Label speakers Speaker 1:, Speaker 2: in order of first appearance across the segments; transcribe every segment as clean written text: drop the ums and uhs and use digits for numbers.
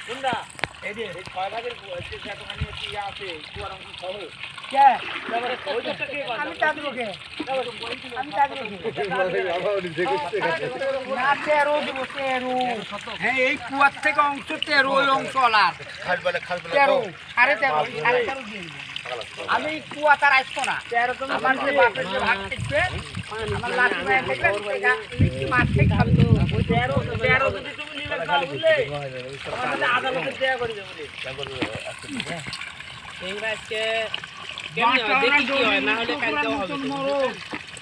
Speaker 1: কোনটা এই যে ছয় ভাগের এতখানি আছে কুয়ার অংশ সহ আমি তা দেবো কে আমি তা দেবো হ্যাঁ এই কুয়ার থেকে অংশ 13 ওই অংশ আলার 13 13.5 দিন আমি কুয়া তার আসতো না 13 আমার যে বাপের যে ভাগ থাকবে আমার লাঠি ভাই দেখবেন লিখি মাছ থেকে খাবে 13 যদি তুমি নিবে খাও বুঝলে আমাদের আদালতে দেয়া করে দেব বলে টেংরা আজকে কেমন হয় দেখি কি হয় না হলে কালকে হবে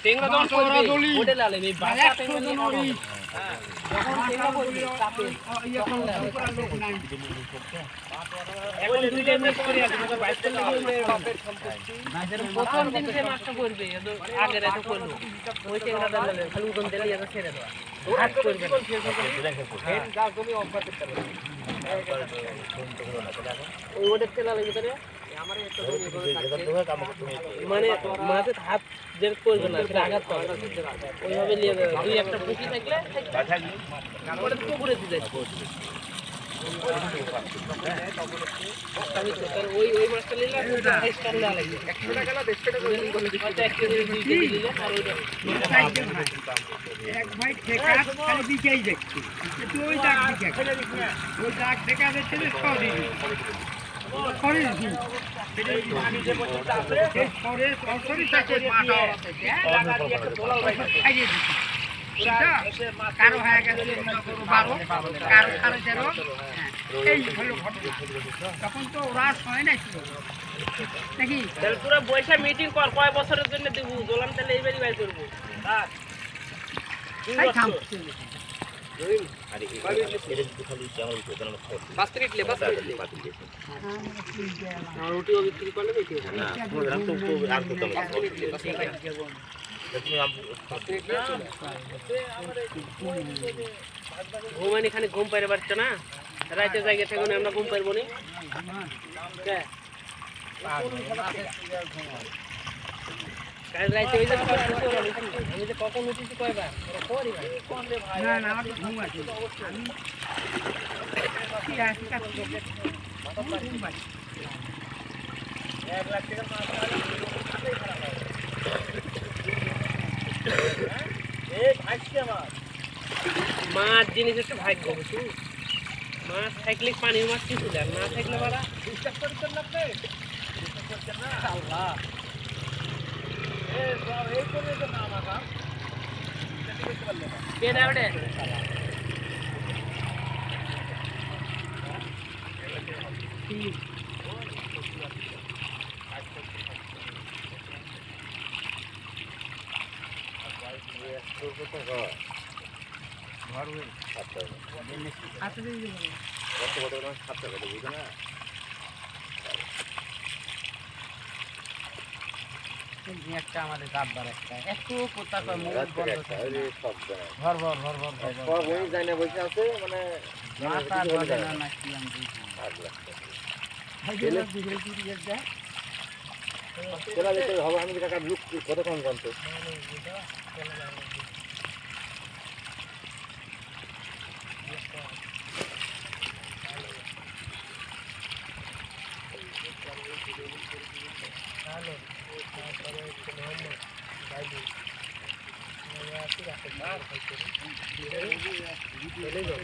Speaker 1: টেংরা যখন পড়বে ওডে লালে এই বাসা টেংরা নড়ি হ্যাঁ যখন টেংরা পড়বে তাতে তখন পুরো লোক নাই এখন দুই টাইমে পড়ে আছে মানে 22 টাকা বাপের সম্পত্তি বাজারে প্রথম দিন যে মাছটা পড়বে আগে রাতে পড়লো ওই টেংরা লালে খালি উদন দিলে এটা ছেড়ে দাও হাত করবে ফের গাছ জমি অফার করতে পারবে ওই ওদের তেলা লাগে ভিতরে আমার একটা জমি করে মানে মাঝে হাত যে করবে না সেটা আঘাত পাবে ওইভাবে নিয়ে দুই একটা পুঁটি থাকলে তারপরে পুকুরে দিয়ে যাচ্ছে ওই মাছটা নিলে 28 টাকা লাগে 100 টাকা না 150 টাকা করে এক কেজি 2 কেজি নিলে আর ওইটা এক ভাই ঠেকা খালি দিকেই দেখছি তুই ওই দাগ দিকে ওই দাগ ঠেকা দেখতে সব দিবি করে দিবি পানি যে পর্যন্ত আছে সেই পরে সরসরি থাকে মাটা আছে লাগা দিয়ে একটা দোলা খাইয়ে দিবি কারো হয়ে গেছে 12 কারো 13.5 এই হলো ঘটনা তখন তো ওরা হয় না ছিল নাকি তাহলে তোরা বৈশা মিটিং কর কয় বছরের জন্য দেবো গোলাম তাহলে এইবারই বাই করবো তাই থাম আরে এটা খালি চাল তো কেন বাস রিটলে আর রুটি ও বিক্রি করলে বেশি না প্রোগ্রাম তো আর তো ঘুমান এখানে ঘুম পাইরে পারছে না রাইতে জায়গা থেকে আমরা ঘুম পারবো নি কাল রাইতে ওই যে আমি যে কখন উঠেছি কয়বার না না আমার ঘুম আছে আমি ঠিক আছে ঘুম পাই 1 লাখ টাকা মাছ মাছ জিনিস একটু ভাগ্য বুঝু মাছ থাকলে পানির মাছ কিছু দেন না থাকলে বাড়া বিশ্বাস করছেন না আপনি বিশ্বাস করছেন না আল্লাহ এই করে তো না মাথা কে না ওটা একটা আমাদের দাববার একটা একটু কোথা কয় মুখ বন্ধ ঘর ঘর ঘর ঘর ঘর ওই যায় না বসে আছে মানে মাথা ধরে না নাকি আমি ভাই গেলে দিলে কি দিয়ে যায় চলা যেতে হবে আমি টাকা লুক কত কম জানতো হ্যালো তারপরে একটু মোহাম্মদ বাইবি আমরা কি রাখতে মার হইছে চলে যাও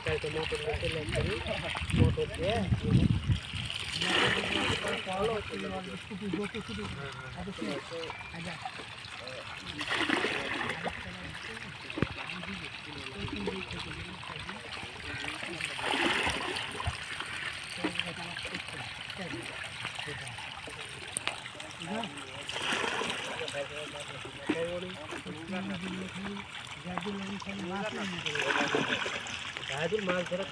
Speaker 1: তাই তো মোটর লেকে লাগবে মোটর দিয়ে ফলো চলে স্কুটি গোটো স্কুটি আচ্ছা মাছ ধরা